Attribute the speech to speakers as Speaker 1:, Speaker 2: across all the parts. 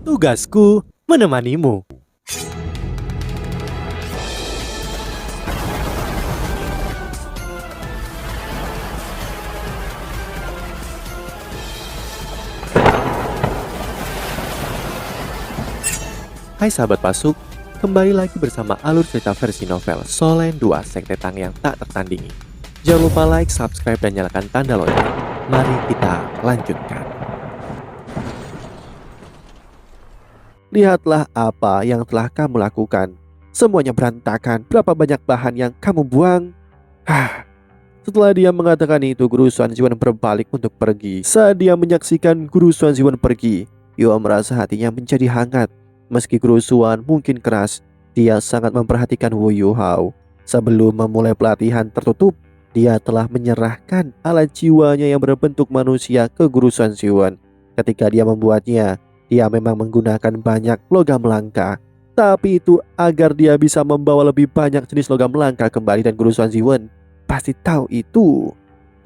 Speaker 1: Tugasku menemanimu. Hai sahabat Pasuk, kembali lagi bersama alur cerita versi novel Solen 2 Sekte Tang yang tak tertandingi. Jangan lupa like, subscribe, dan nyalakan tanda lonceng. Mari kita lanjutkan. Lihatlah apa yang telah kamu lakukan. Semuanya berantakan. Berapa banyak bahan yang kamu buang? Setelah dia mengatakan itu, Guru Xuan Ziwan berbalik untuk pergi. Saat dia menyaksikan Guru Xuan Ziwan pergi, Yua merasa hatinya menjadi hangat. Meski Guru Xuan mungkin keras, dia sangat memperhatikan Wu Yuhao. Sebelum memulai pelatihan tertutup, dia telah menyerahkan alat jiwanya yang berbentuk manusia ke Guru Xuan Ziwan. Ketika dia membuatnya, dia memang menggunakan banyak logam langka. Tapi itu agar dia bisa membawa lebih banyak jenis logam langka kembali, dan Guru Xuan Ziwan pasti tahu itu.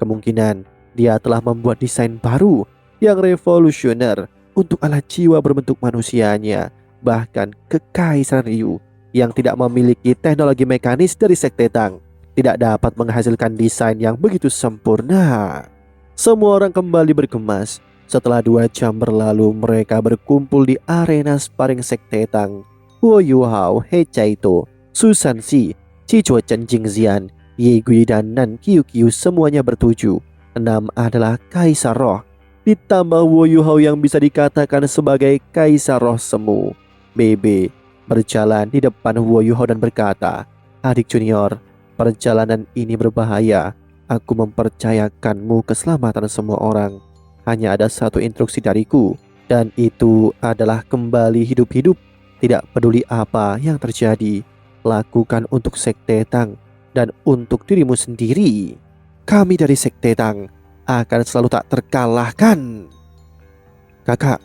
Speaker 1: Kemungkinan dia telah membuat desain baru yang revolusioner untuk alat jiwa berbentuk manusianya. Bahkan Kekaisaran Ryu yang tidak memiliki teknologi mekanis dari Sekte Tang tidak dapat menghasilkan desain yang begitu sempurna. Semua orang kembali bergemas. Setelah 2 jam berlalu, mereka berkumpul di arena sparring Sekte Tang. Wu Yuhao, He Chaito, Susan Si, Chichuo Chen Jingxian, Ye Gui, dan Nan Qiu Qiu semuanya bertuju. 6 adalah Kaisar Roh, ditambah Wu Yuhao yang bisa dikatakan sebagai Kaisar Roh Semu. BB berjalan di depan Wu Yuhao dan berkata, "Adik junior, perjalanan ini berbahaya. Aku mempercayakanmu keselamatan semua orang. Hanya ada satu instruksi dariku, dan itu adalah kembali hidup-hidup. Tidak peduli apa yang terjadi, lakukan untuk Sekte Tang dan untuk dirimu sendiri. Kami dari Sekte Tang akan selalu tak terkalahkan." "Kakak,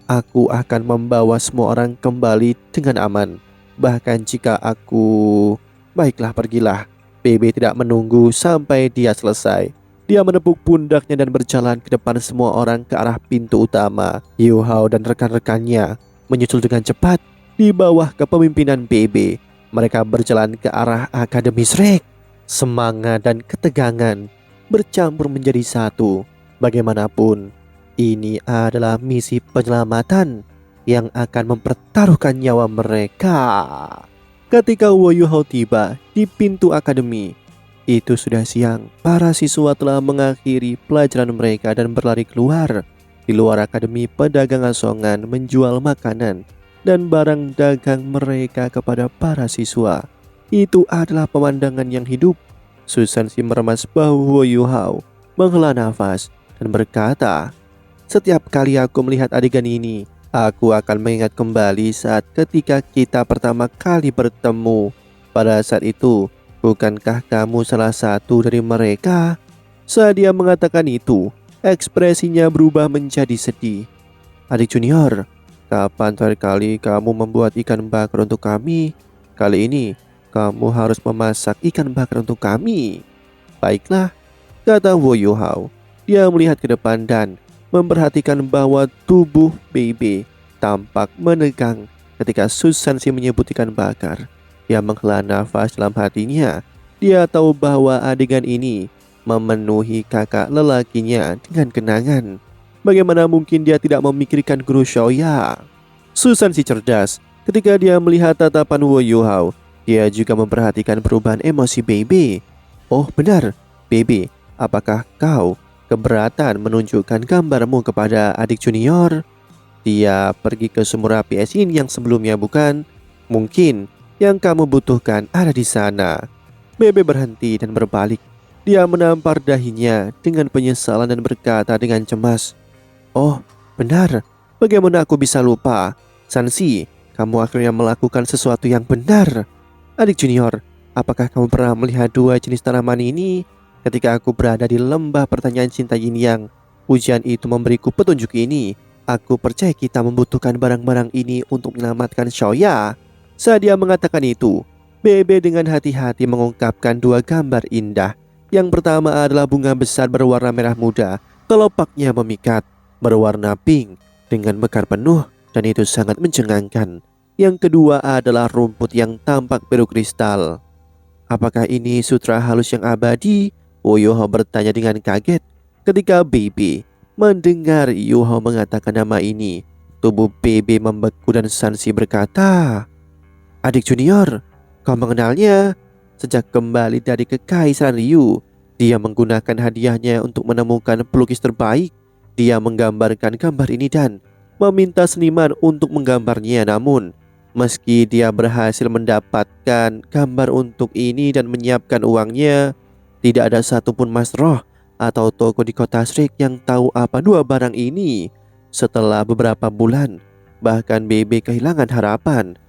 Speaker 1: aku akan membawa semua orang kembali dengan aman. Bahkan jika aku..." "Baiklah, pergilah." BB tidak menunggu sampai dia selesai. Dia menepuk pundaknya dan berjalan ke depan semua orang ke arah pintu utama. Yuhao dan rekan-rekannya menyusul dengan cepat di bawah kepemimpinan BB. Mereka berjalan ke arah Akademi Shrek. Semangat dan ketegangan bercampur menjadi satu. Bagaimanapun, ini adalah misi penyelamatan yang akan mempertaruhkan nyawa mereka. Ketika Wu Yuhao tiba di pintu akademi, itu sudah siang. Para siswa telah mengakhiri pelajaran mereka dan berlari keluar. Di luar akademi, pedagang asongan menjual makanan dan barang dagang mereka kepada para siswa. Itu adalah pemandangan yang hidup. Susan Si meremas bahu Wu Yuhao, menghela nafas, dan berkata, "Setiap kali aku melihat adegan ini, aku akan mengingat kembali saat ketika kita pertama kali bertemu. Pada saat itu, bukankah kamu salah satu dari mereka?" Saat dia mengatakan itu, ekspresinya berubah menjadi sedih. "Adik junior, kapan terakhir kali kamu membuat ikan bakar untuk kami? Kali ini, kamu harus memasak ikan bakar untuk kami." "Baiklah," kata Wu Yuhao. Dia melihat ke depan dan memperhatikan bahwa tubuh BB tampak menegang ketika Susan Si menyebut ikan bakar. Dia menghela nafas dalam hatinya. Dia tahu bahwa adegan ini memenuhi kakak lelakinya dengan kenangan. Bagaimana mungkin dia tidak memikirkan Guru Xiaoya? Susan Si cerdas. Ketika dia melihat tatapan Wu Yuhao, dia juga memperhatikan perubahan emosi BB. "Oh benar, BB, apakah kau keberatan menunjukkan gambarmu kepada adik junior? Dia pergi ke sumur api es ini yang sebelumnya, bukan? Mungkin yang kamu butuhkan ada di sana." BB berhenti dan berbalik. Dia menampar dahinya dengan penyesalan dan berkata dengan cemas, "Oh benar, bagaimana aku bisa lupa? Sansi, kamu akhirnya melakukan sesuatu yang benar. Adik junior, apakah kamu pernah melihat 2 jenis tanaman ini? Ketika aku berada di lembah pertanyaan cinta Yin Yang, ujian itu memberiku petunjuk ini. Aku percaya kita membutuhkan barang-barang ini untuk menyelamatkan Xiaoya." Saat dia mengatakan itu, BB dengan hati-hati mengungkapkan 2 gambar indah. Yang pertama adalah bunga besar berwarna merah muda, kelopaknya memikat, berwarna pink dengan mekar penuh, dan itu sangat mencengangkan. Yang kedua adalah rumput yang tampak biru kristal. Apakah ini sutra halus yang abadi? Woyoho bertanya dengan kaget ketika BB mendengar Yoho mengatakan nama ini. Tubuh BB membeku dan Sanshi berkata, "Adik junior, kau mengenalnya? Sejak kembali dari Kekaisaran Ryu, dia menggunakan hadiahnya untuk menemukan pelukis terbaik. Dia menggambarkan gambar ini dan meminta seniman untuk menggambarnya. Namun, meski dia berhasil mendapatkan gambar untuk ini dan menyiapkan uangnya, tidak ada satupun mas roh atau toko di kota Shrik yang tahu apa dua barang ini. Setelah beberapa bulan, bahkan BB kehilangan harapan.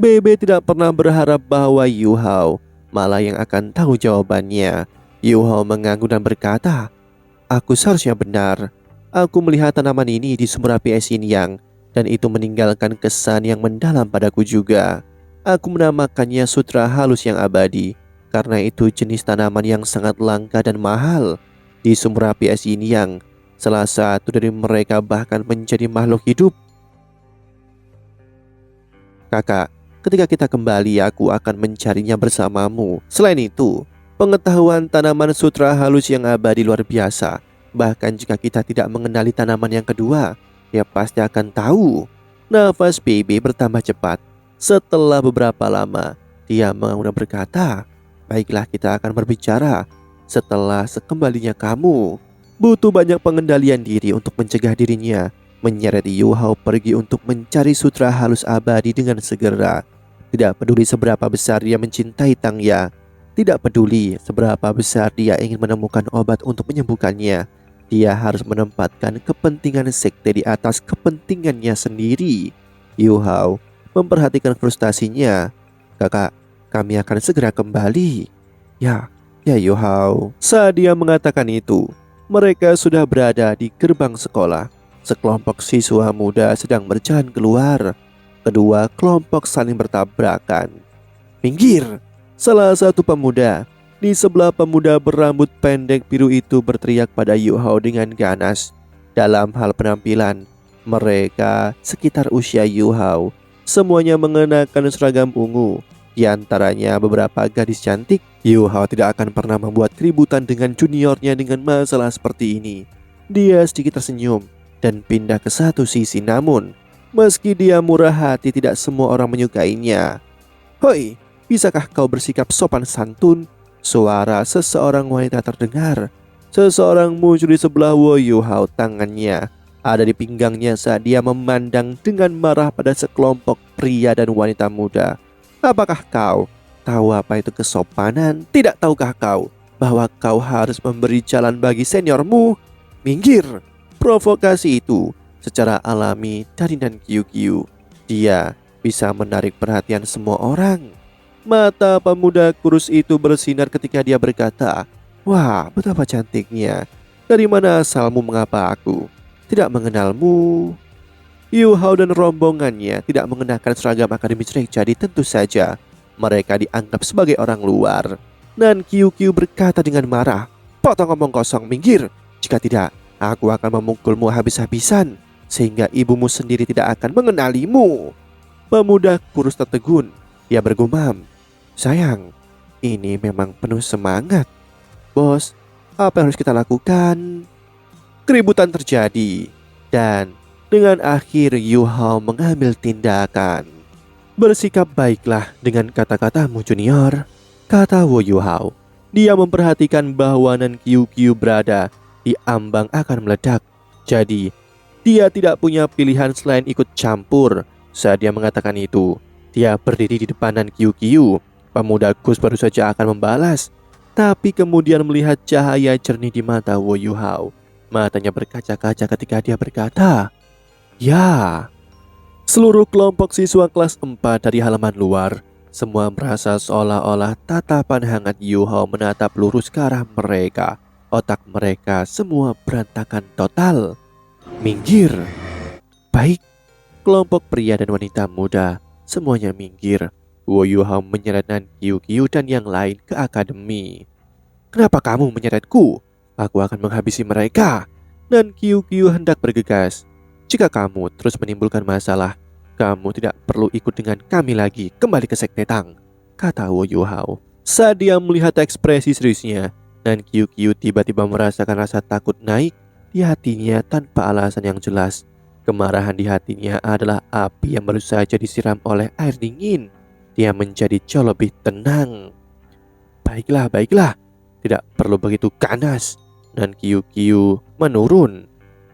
Speaker 1: BB tidak pernah berharap bahwa Yu Hao malah yang akan tahu jawabannya." Yu Hao mengangguk dan berkata, "Aku seharusnya benar. Aku melihat tanaman ini di sumber api es Yin Yang, dan itu meninggalkan kesan yang mendalam padaku juga. Aku menamakannya sutra halus yang abadi, karena itu jenis tanaman yang sangat langka dan mahal. Di sumber api es Yin Yang, salah satu dari mereka bahkan menjadi makhluk hidup. Kakak, ketika kita kembali aku akan mencarinya bersamamu. Selain itu, pengetahuan tanaman sutra halus yang abadi luar biasa. Bahkan jika kita tidak mengenali tanaman yang kedua, ya pasti akan tahu." Nafas BB bertambah cepat. Setelah beberapa lama, dia mengangguk dan berkata, "Baiklah, kita akan berbicara setelah sekembalinya kamu." Butuh banyak pengendalian diri untuk mencegah dirinya menyeret Yu Hao pergi untuk mencari sutra halus abadi dengan segera. Tidak peduli seberapa besar dia mencintai Tang Ya, tidak peduli seberapa besar dia ingin menemukan obat untuk menyembuhkannya, dia harus menempatkan kepentingan sekte di atas kepentingannya sendiri. Yu Hao memperhatikan frustasinya. "Kakak, kami akan segera kembali." Ya Yu Hao." Saat dia mengatakan itu, mereka sudah berada di gerbang sekolah. Sekelompok siswa muda sedang berjalan keluar. Kedua kelompok saling bertabrakan. "Minggir!" Salah satu pemuda di sebelah pemuda berambut pendek biru itu berteriak pada Yu Hao dengan ganas. Dalam hal penampilan, mereka sekitar usia Yu Hao. Semuanya mengenakan seragam ungu. Di antaranya beberapa gadis cantik. Yu Hao tidak akan pernah membuat keributan dengan juniornya dengan masalah seperti ini. Dia sedikit tersenyum dan pindah ke satu sisi. Namun, meski dia murah hati, tidak semua orang menyukainya. "Hoi, bisakah kau bersikap sopan santun?" Suara seseorang wanita terdengar. Seseorang muncul di sebelah Yu Hao. Tangannya ada di pinggangnya saat dia memandang dengan marah pada sekelompok pria dan wanita muda. "Apakah kau tahu apa itu kesopanan? Tidak tahukah kau bahwa kau harus memberi jalan bagi seniormu? Minggir!" Provokasi itu secara alami dari Nan Kyu. Dia bisa menarik perhatian semua orang. Mata pemuda kurus itu bersinar ketika dia berkata, "Wah, betapa cantiknya. Dari mana asalmu? Mengapa aku tidak mengenalmu?" Yu Hao dan rombongannya tidak mengenakan seragam akademi Shrik, jadi tentu saja mereka dianggap sebagai orang luar. Nan Kyu berkata dengan marah, "Potong ngomong kosong, minggir. Jika tidak, aku akan memukulmu habis-habisan sehingga ibumu sendiri tidak akan mengenalimu." Pemuda kurus tertegun. Dia bergumam, "Sayang, ini memang penuh semangat. Bos, apa yang harus kita lakukan?" Keributan terjadi dan dengan akhir Yu Hao mengambil tindakan. "Bersikap baiklah dengan kata-katamu junior," kata Yu Hao. Dia memperhatikan bahwa Nan Kyu berada di ambang akan meledak. Jadi, dia tidak punya pilihan selain ikut campur. Saat dia mengatakan itu, dia berdiri di depan Nan Kyu. Pemuda kurus baru saja akan membalas, tapi kemudian melihat cahaya jernih di mata Yu Hao. Matanya berkaca-kaca ketika dia berkata, "Ya." Seluruh kelompok siswa kelas 4 dari halaman luar semua merasa seolah-olah tatapan hangat Yu Hao menatap lurus ke arah mereka. Otak mereka semua berantakan total. "Minggir." "Baik." Kelompok pria dan wanita muda semuanya minggir. Yu Hao menyeret Nan Kyu dan yang lain ke akademi. "Kenapa kamu menyeretku? Aku akan menghabisi mereka." Nan Kyu hendak bergegas, Jika kamu terus menimbulkan masalah, kamu tidak perlu ikut dengan kami lagi. Kembali ke Sekte Tang, kata Wo Yuhao. Saat dia melihat ekspresi seriusnya, dan Qiu Qiu tiba-tiba merasakan rasa takut naik di hatinya tanpa alasan yang jelas. Kemarahan di hatinya adalah api yang baru saja disiram oleh air dingin. Dia menjadi jauh lebih tenang. Baiklah, baiklah. Tidak perlu begitu ganas. Dan Qiu Qiu menurun.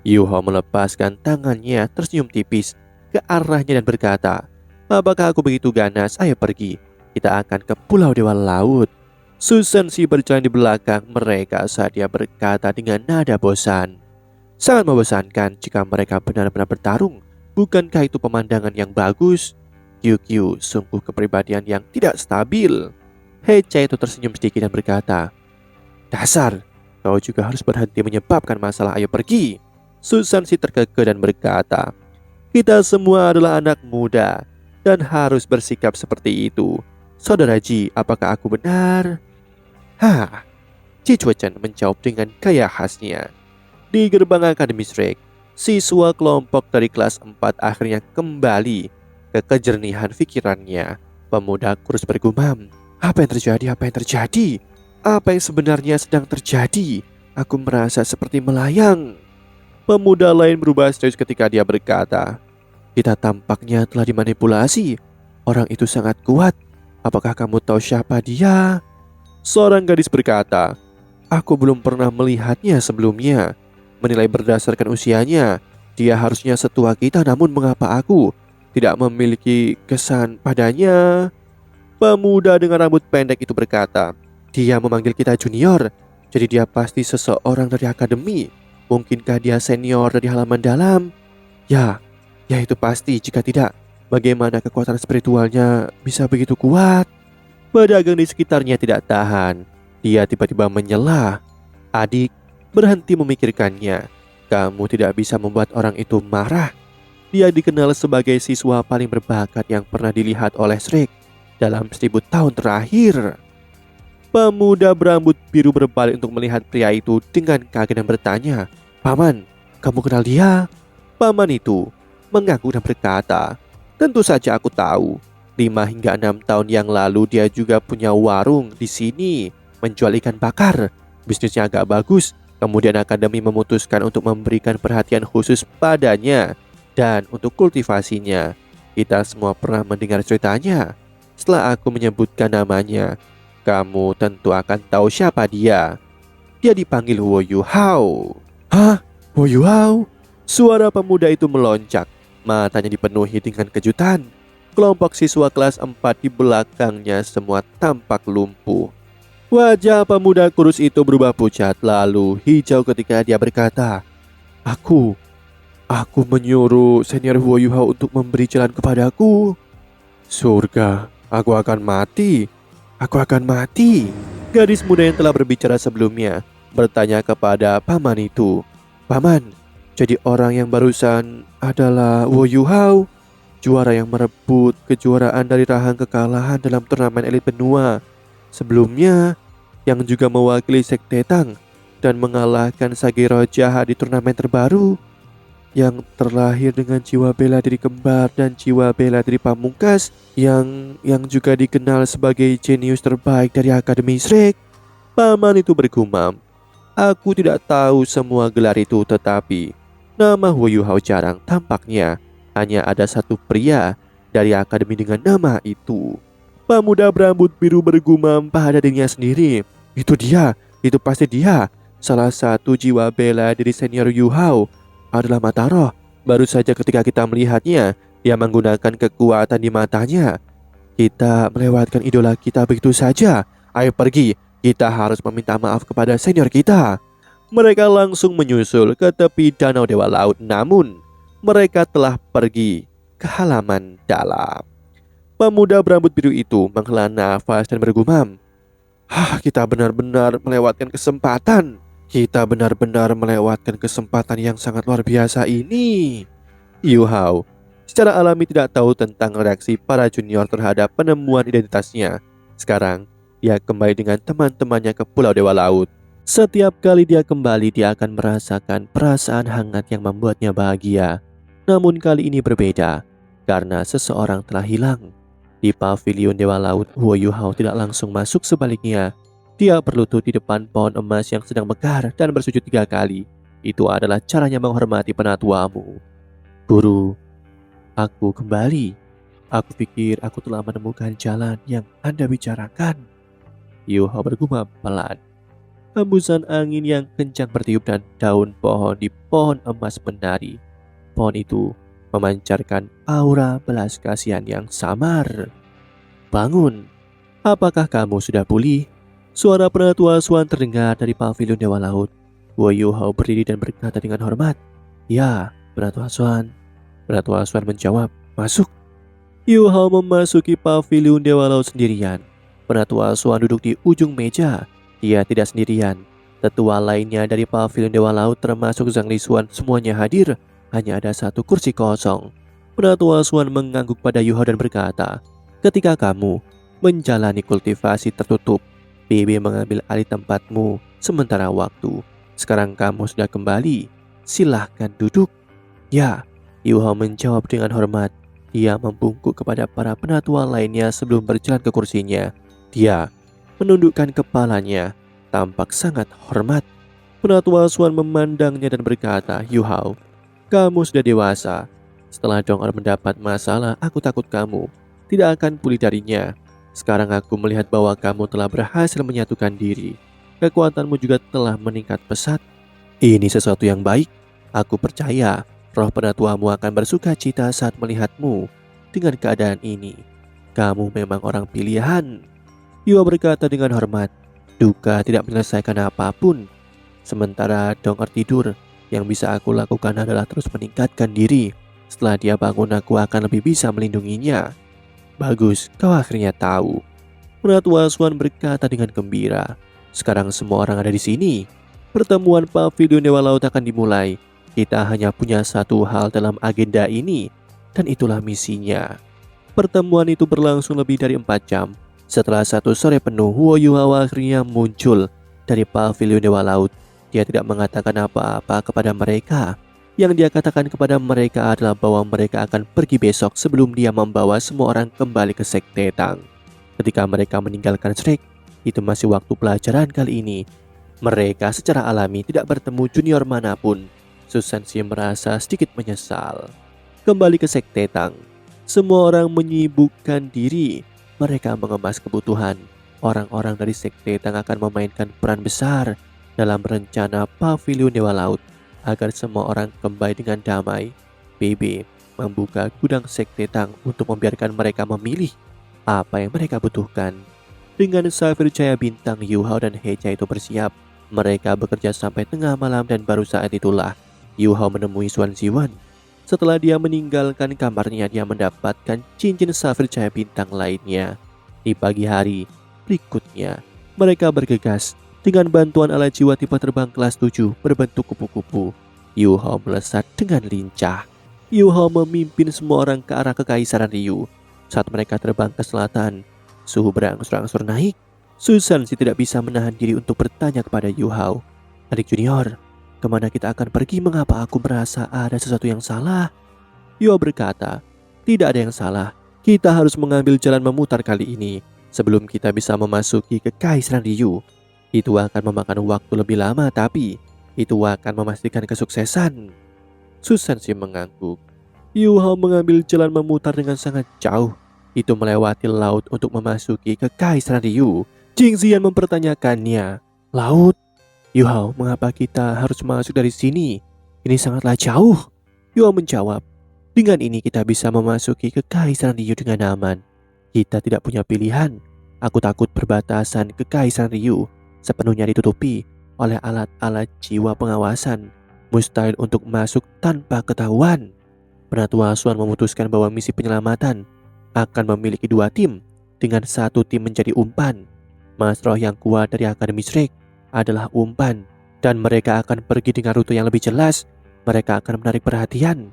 Speaker 1: Yuho melepaskan tangannya tersenyum tipis ke arahnya dan berkata, apakah aku begitu ganas? Ayo pergi. Kita akan ke Pulau Dewa Laut. Susan Si berjalan di belakang mereka saat dia berkata dengan nada bosan. Sangat membosankan jika mereka benar-benar bertarung. Bukankah itu pemandangan yang bagus? Qiu Qiu sungguh kepribadian yang tidak stabil. Hecha itu tersenyum sedikit dan berkata, dasar, kau juga harus berhenti menyebabkan masalah. Ayo pergi. Susan Si terkekeh dan berkata, kita semua adalah anak muda dan harus bersikap seperti itu. Saudara Ji, apakah aku benar? Hah, Ji Chuechan menjawab dengan gaya khasnya. Di gerbang Akademi Shrek, siswa kelompok dari kelas 4 akhirnya kembali ke kejernihan pikirannya. Pemuda kurus bergumam, apa yang terjadi? Apa yang terjadi? Apa yang sebenarnya sedang terjadi? Aku merasa seperti melayang. Pemuda lain berubah serius ketika dia berkata, kita tampaknya telah dimanipulasi. Orang itu sangat kuat. Apakah kamu tahu siapa dia? Seorang gadis berkata, aku belum pernah melihatnya sebelumnya. Menilai berdasarkan usianya, dia harusnya setua kita, namun mengapa aku tidak memiliki kesan padanya? Pemuda dengan rambut pendek itu berkata, dia memanggil kita junior, jadi dia pasti seseorang dari akademi. Mungkinkah dia senior dari halaman dalam? Ya itu pasti. Jika tidak, bagaimana kekuatan spiritualnya bisa begitu kuat? Pedagang di sekitarnya tidak tahan. Dia tiba-tiba menyela. Adik, berhenti memikirkannya. Kamu tidak bisa membuat orang itu marah. Dia dikenal sebagai siswa paling berbakat yang pernah dilihat oleh Shrek dalam 1000 tahun terakhir. Pemuda berambut biru berbalik untuk melihat pria itu dengan kaget dan bertanya, paman, kamu kenal dia? Paman itu mengaku dan berkata, tentu saja aku tahu. 5 hingga 6 tahun yang lalu dia juga punya warung di sini, menjual ikan bakar. Bisnisnya agak bagus. Kemudian akademi memutuskan untuk memberikan perhatian khusus padanya dan untuk kultivasinya. Kita semua pernah mendengar ceritanya. Setelah aku menyebutkan namanya, kamu tentu akan tahu siapa dia. Dia dipanggil Wo Yuhao. Hah? Wo Yuhao? Suara pemuda itu melonjak. Matanya dipenuhi dengan kejutan. Kelompok siswa kelas 4 di belakangnya semua tampak lumpuh. Wajah pemuda kurus itu berubah pucat lalu hijau ketika dia berkata, Aku menyuruh senior Wo Yuhao untuk memberi jalan kepadaku. Surga, aku akan mati. Aku akan mati. Gadis muda yang telah berbicara sebelumnya bertanya kepada paman itu, paman, jadi orang yang barusan adalah Wo Yuhao, juara yang merebut kejuaraan dari rahang kekalahan dalam turnamen elit benua sebelumnya, yang juga mewakili Sekte Tang dan mengalahkan Sagiro jahat di turnamen terbaru, yang terlahir dengan jiwa bela diri kembar dan jiwa bela diri pamungkas, yang juga dikenal sebagai jenius terbaik dari Akademi Shrek. Paman itu bergumam, aku tidak tahu semua gelar itu, tetapi nama Wo Yuhao jarang. Tampaknya hanya ada satu pria dari akademi dengan nama itu. Pemuda berambut biru bergumam pada dirinya sendiri, itu dia, itu pasti dia. Salah satu jiwa bela diri senior Yuhao adalah mata roh. Baru saja ketika kita melihatnya, dia menggunakan kekuatan di matanya. Kita melewatkan idola kita begitu saja. Ayo pergi, kita harus meminta maaf kepada senior kita. Mereka langsung menyusul ke tepi danau Dewa Laut, namun mereka telah pergi ke halaman dalam. Pemuda berambut biru itu menghela nafas dan bergumam, kita benar-benar melewatkan kesempatan. Kita benar-benar melewatkan kesempatan yang sangat luar biasa ini. Yuhao secara alami tidak tahu tentang reaksi para junior terhadap penemuan identitasnya. Sekarang, dia kembali dengan teman-temannya ke Pulau Dewa Laut. Setiap kali dia kembali, dia akan merasakan perasaan hangat yang membuatnya bahagia. Namun kali ini berbeda, karena seseorang telah hilang. Di pavilion Dewa Laut, Huo Yuhao tidak langsung masuk, sebaliknya dia berlutut di depan pohon emas yang sedang mekar dan bersujud 3 kali. Itu adalah caranya menghormati penatuamu. Guru, aku kembali. Aku pikir aku telah menemukan jalan yang Anda bicarakan. Yuhao bergumam pelan. Hembusan angin yang kencang bertiup dan daun pohon di pohon emas menari. Pohon itu memancarkan aura belas kasihan yang samar. Bangun, apakah kamu sudah pulih? Suara penatua Swan terdengar dari pavilion Dewa Laut. Huo Yuhao berdiri dan berkata dengan hormat, "Ya, penatua Swan." Penatua Swan menjawab, "Masuk." Yuhao memasuki pavilion Dewa Laut sendirian. Penatua Swan duduk di ujung meja. Dia tidak sendirian. Tetua lainnya dari pavilion Dewa Laut termasuk Zhang Lishuan semuanya hadir. Hanya ada satu kursi kosong. Penatua Swan mengangguk pada Yuhao dan berkata, "Ketika kamu menjalani kultivasi tertutup, BB mengambil alih tempatmu sementara waktu. Sekarang kamu sudah kembali. Silahkan duduk." "Ya," Yuhao menjawab dengan hormat. Dia membungkuk kepada para penatua lainnya sebelum berjalan ke kursinya. Dia menundukkan kepalanya, tampak sangat hormat. Penatua Swan memandangnya dan berkata, "Yuhao, kamu sudah dewasa. Setelah Dong'er mendapat masalah, aku takut kamu tidak akan pulih darinya. Sekarang aku melihat bahwa kamu telah berhasil menyatukan diri. Kekuatanmu juga telah meningkat pesat. Ini sesuatu yang baik. Aku percaya roh penatuamu akan bersuka cita saat melihatmu dengan keadaan ini. Kamu memang orang pilihan." Yuhao berkata dengan hormat, "Duka tidak menyelesaikan apapun. Sementara Dong'er tidur, yang bisa aku lakukan adalah terus meningkatkan diri. Setelah dia bangun, aku akan lebih bisa melindunginya." "Bagus, kau akhirnya tahu." Penatua Swan berkata dengan gembira. "Sekarang semua orang ada di sini. Pertemuan pavilion Dewa Laut akan dimulai. Kita hanya punya satu hal dalam agenda ini, dan itulah misinya." Pertemuan itu berlangsung lebih dari 4 jam. Setelah 1 sore penuh, Huo Yuhao akhirnya muncul dari pavilion Dewa Laut. Dia tidak mengatakan apa-apa kepada mereka. Yang dia katakan kepada mereka adalah bahwa mereka akan pergi besok sebelum dia membawa semua orang kembali ke Sekte Tang. Ketika mereka meninggalkan Shrek, itu masih waktu pelajaran kali ini. Mereka secara alami tidak bertemu junior manapun. Susansi merasa sedikit menyesal. Kembali ke Sekte Tang, semua orang menyibukkan diri. Mereka mengemas kebutuhan. Orang-orang dari Sekte Tang akan memainkan peran besar dalam rencana pavilion Dewa Laut agar semua orang kembali dengan damai. BB membuka gudang Sekte Tang untuk membiarkan mereka memilih apa yang mereka butuhkan. Dengan Safir Cahaya Bintang, Yuhao dan Heja itu bersiap. Mereka bekerja sampai tengah malam dan baru saat itulah Yuhao menemui Xuan Ziwan. Setelah dia meninggalkan kamarnya, dia mendapatkan cincin Safir Cahaya Bintang lainnya. Di pagi hari berikutnya, mereka bergegas dengan bantuan alat jiwa tipe terbang kelas 7 berbentuk kupu-kupu. Yuhao melesat dengan lincah. Yuhao memimpin semua orang ke arah Kekaisaran Ryu. Saat mereka terbang ke selatan, suhu berangsur-angsur naik. Susansi tidak bisa menahan diri untuk bertanya kepada Yuhao, "Adik junior, kemana kita akan pergi? Mengapa aku merasa ada sesuatu yang salah?" Yuhao berkata, "Tidak ada yang salah. Kita harus mengambil jalan memutar kali ini sebelum kita bisa memasuki Kekaisaran Ryu. Itu akan memakan waktu lebih lama, tapi itu akan memastikan kesuksesan." Susansi mengangguk. Yuhao mengambil jalan memutar dengan sangat jauh. Itu melewati laut untuk memasuki Kekaisaran Ryu. Jingxian mempertanyakannya, "Laut? Yuhao, mengapa kita harus masuk dari sini? Ini sangatlah jauh." Yuhao menjawab, "Dengan ini kita bisa memasuki Kekaisaran Ryu dengan aman. Kita tidak punya pilihan. Aku takut perbatasan Kekaisaran Ryu sepenuhnya ditutupi oleh alat-alat jiwa pengawasan. Mustahil untuk masuk tanpa ketahuan." Penatua Swan memutuskan bahwa misi penyelamatan akan memiliki 2 tim, dengan satu tim menjadi umpan. Mas Roh yang kuat dari Akademi Shrek adalah umpan, dan mereka akan pergi dengan rute yang lebih jelas. Mereka akan menarik perhatian.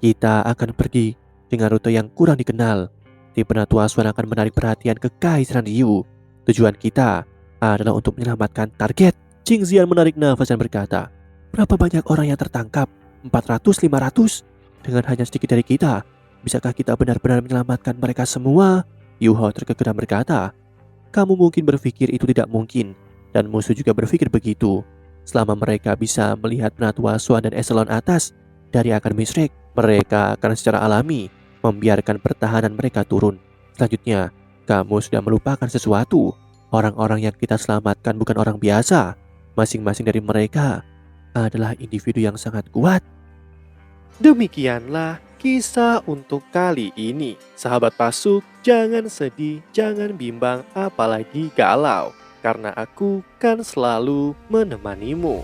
Speaker 1: Kita akan pergi dengan rute yang kurang dikenal. Tim Penatua Swan akan menarik perhatian Kekaisaran Ryu. Tujuan kita adalah untuk menyelamatkan target. Jingxian menarik nafas dan berkata, "Berapa banyak orang yang tertangkap? 400, 500? Dengan hanya sedikit dari kita, bisakah kita benar-benar menyelamatkan mereka semua? Yuho terkekeh berkata, kamu mungkin berpikir itu tidak mungkin, dan musuh juga berpikir begitu. Selama mereka bisa melihat penatua Swan dan eselon atas dari Akademi Shrek, mereka akan secara alami membiarkan pertahanan mereka turun. Selanjutnya, kamu sudah melupakan sesuatu. Orang-orang yang kita selamatkan bukan orang biasa. Masing-masing dari mereka adalah individu yang sangat kuat. Demikianlah kisah untuk kali ini. Sahabat Pasuk, jangan sedih, jangan bimbang, apalagi galau. Karena aku kan selalu menemanimu.